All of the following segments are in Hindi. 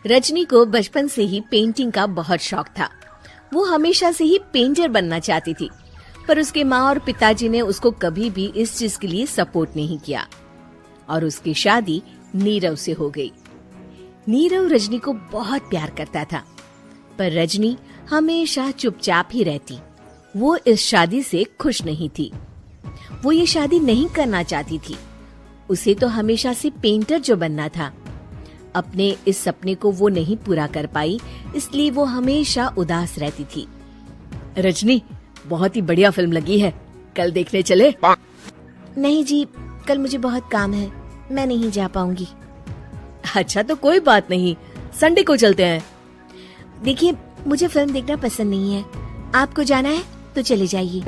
रजनी को बचपन से ही पेंटिंग का बहुत शौक था। वो हमेशा से ही पेंटर बनना चाहती थी, पर उसके माँ और पिताजी ने उसको कभी भी इस चीज के लिए सपोर्ट नहीं किया और उसकी शादी नीरव से हो गई। नीरव रजनी को बहुत प्यार करता था, पर रजनी हमेशा चुपचाप ही रहती। वो इस शादी से खुश नहीं थी। वो ये शादी नहीं करना चाहती थी। उसे तो हमेशा से पेंटर जो बनना था। अपने इस सपने को वो नहीं पूरा कर पाई, इसलिए वो हमेशा उदास रहती थी। रजनी, बहुत ही बढ़िया फिल्म लगी है, कल देखने चले? नहीं जी, कल मुझे बहुत काम है, मैं नहीं जा पाऊंगी। अच्छा तो कोई बात नहीं, संडे को चलते हैं। देखिए, मुझे फिल्म देखना पसंद नहीं है। आपको जाना है तो चले जाइए।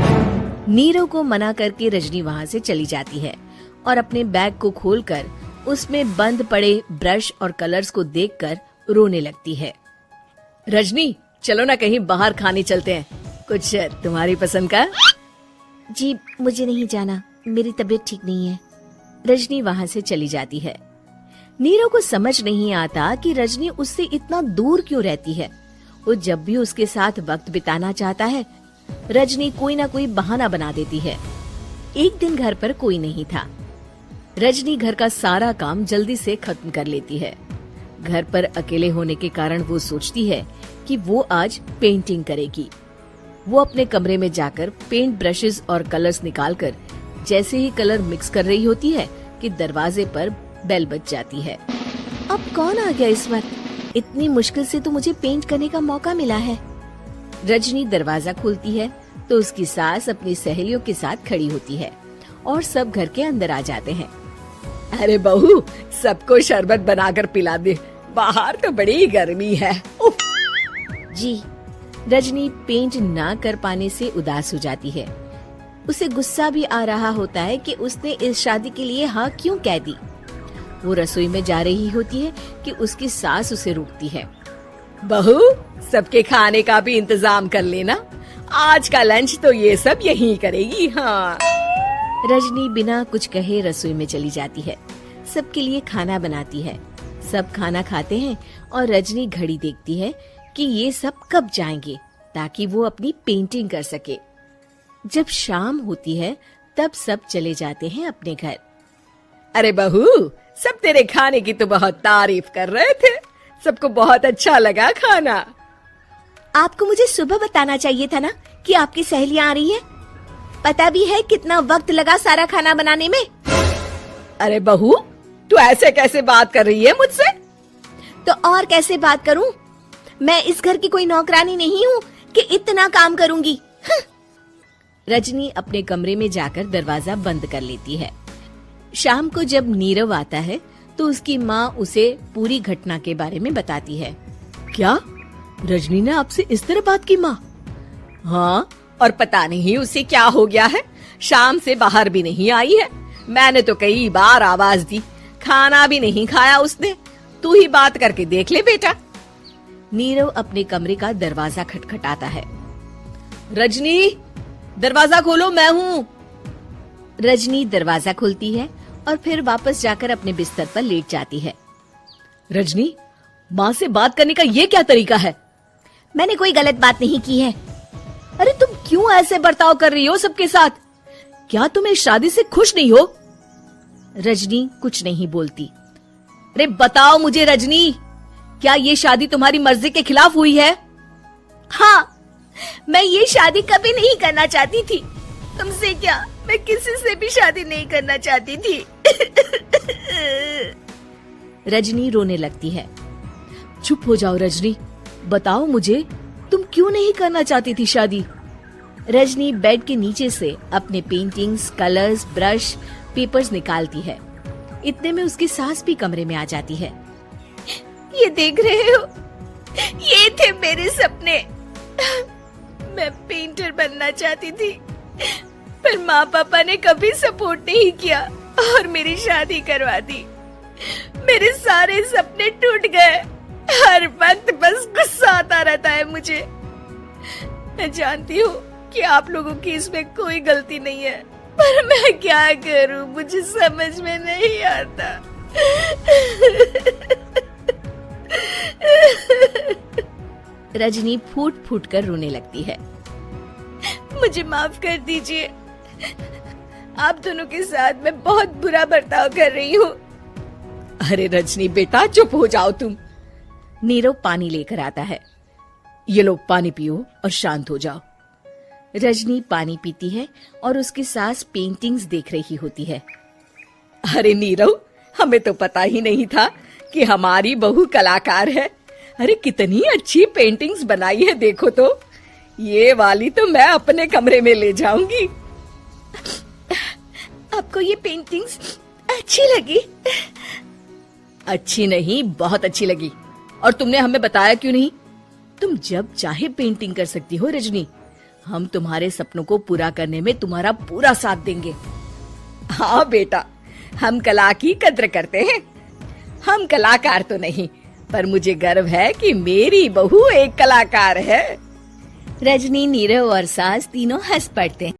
नीरव को मना करके रजनी वहाँ से चली जाती है और अपने बैग को खोलकर उसमें बंद पड़े ब्रश और कलर्स को देखकर रोने लगती है। रजनी, चलो ना कहीं बाहर खाने चलते हैं, कुछ तुम्हारी पसंद का। जी, मुझे नहीं जाना, मेरी तबीयत ठीक नहीं है। रजनी वहाँ से चली जाती है। नीरव को समझ नहीं आता कि रजनी उससे इतना दूर क्यों रहती है। वो जब भी उसके साथ वक्त बिताना चाहता है, रजनी कोई ना कोई बहाना बना देती है। एक दिन घर पर कोई नहीं था। रजनी घर का सारा काम जल्दी से खत्म कर लेती है। घर पर अकेले होने के कारण वो सोचती है कि वो आज पेंटिंग करेगी। वो अपने कमरे में जाकर पेंट ब्रशेस और कलर्स निकालकर जैसे ही कलर मिक्स कर रही होती है कि दरवाजे पर बेल बज जाती है। अब कौन आ गया इस वक्त? इतनी मुश्किल से तो मुझे पेंट करने का मौका मिला है। रजनी दरवाजा खोलती है तो उसकी सास अपनी सहेलियों के साथ खड़ी होती है और सब घर के अंदर आ जाते हैं। अरे बहू, सबको शरबत बनाकर पिला दे, बाहर तो बड़ी गर्मी है। उफ। जी। रजनी पेंट ना कर पाने से उदास हो जाती है। उसे गुस्सा भी आ रहा होता है कि उसने इस शादी के लिए हाँ क्यों कह दी। वो रसोई में जा रही होती है कि उसकी सास उसे रोकती है। बहू, सबके खाने का भी इंतजाम कर लेना, आज का लंच तो ये सब यही करेगी। हाँ। रजनी बिना कुछ कहे रसोई में चली जाती है। सबके लिए खाना बनाती है। सब खाना खाते हैं और रजनी घड़ी देखती है कि ये सब कब जाएंगे ताकि वो अपनी पेंटिंग कर सके। जब शाम होती है तब सब चले जाते हैं अपने घर। अरे बहू, सब तेरे खाने की तो बहुत तारीफ कर रहे थे, सबको बहुत अच्छा लगा खाना। आपको मुझे सुबह बताना चाहिए था ना कि आपकी सहेलियां आ रही है। पता भी है कितना वक्त लगा सारा खाना बनाने में। अरे बहू, तू ऐसे कैसे बात कर रही है मुझसे? तो और कैसे बात करूं? मैं इस घर की कोई नौकरानी नहीं हूँ कि इतना काम करूंगी। रजनी अपने कमरे में जाकर दरवाजा बंद कर लेती है। शाम को जब नीरव आता है तो उसकी माँ उसे पूरी घटना के बारे में बताती है। क्या रजनी ने आपसे इस तरह बात की माँ? हाँ, और पता नहीं उसे क्या हो गया है, शाम से बाहर भी नहीं आई है। मैंने तो कई बार आवाज दी, खाना भी नहीं खाया उसने। तू ही बात करके देख ले बेटा। नीरव अपने कमरे का दरवाजा खटखटाता है। रजनी, दरवाजा खोलो, मैं हूँ। रजनी दरवाजा खोलती है और फिर वापस जाकर अपने बिस्तर पर लेट जाती है। रजनी, माँ से बात करने का ये क्या तरीका है? मैंने कोई गलत बात नहीं की है। अरे तुम क्यों ऐसे बर्ताव कर रही हो सबके साथ? क्या तुम इस शादी से खुश नहीं हो? रजनी कुछ नहीं बोलती। अरे बताओ मुझे रजनी, क्या ये शादी तुम्हारी मर्जी के खिलाफ हुई है? हाँ, मैं ये शादी कभी नहीं करना चाहती थी। तुमसे क्या, मैं किसी से भी शादी नहीं करना चाहती थी। रजनी रोने लगती है। चुप हो जाओ रजनी, बताओ मुझे, तुम क्यों नहीं करना चाहती थी शादी? रजनी बेड के नीचे से अपने पेंटिंग्स, कलर्स, ब्रश, पेपर्स निकालती है। इतने में उसकी सास भी कमरे में आ जाती है। ये देख रहे हो, ये थे मेरे सपने। मैं पेंटर बनना चाहती थी, पर माँ पापा ने कभी सपोर्ट नहीं किया और मेरी शादी करवा दी। मेरे सारे सपने टूट गए। हर वक्त बस गुस्सा आता रहता है मुझे। मैं जानती हूँ कि आप लोगों की इसमें कोई गलती नहीं है, पर मैं क्या करूँ, मुझे समझ में नहीं आता। रजनी फूट फूट कर रोने लगती है। मुझे माफ कर दीजिए, आप दोनों के साथ मैं बहुत बुरा बर्ताव कर रही हूँ। अरे रजनी बेटा, चुप हो जाओ तुम। नीरव पानी लेकर आता है। ये लो पानी पियो और शांत हो जाओ। रजनी पानी पीती है और उसकी सास पेंटिंग्स देख रही होती है। अरे नीरव, हमें तो पता ही नहीं था कि हमारी बहू कलाकार है। अरे कितनी अच्छी पेंटिंग्स बनाई है, देखो तो। ये वाली तो मैं अपने कमरे में ले जाऊंगी। आपको ये पेंटिंग्स अच्छी लगी? अच्छी नहीं, बहुत अच्छी लगी। और तुमने हमें बताया क्यों नहीं? तुम जब चाहे पेंटिंग कर सकती हो रजनी। हम तुम्हारे सपनों को पूरा करने में तुम्हारा पूरा साथ देंगे। हाँ बेटा, हम कला की कद्र करते हैं। हम कलाकार तो नहीं, पर मुझे गर्व है कि मेरी बहू एक कलाकार है। रजनी, नीरव और सास तीनों हंस पड़ते हैं।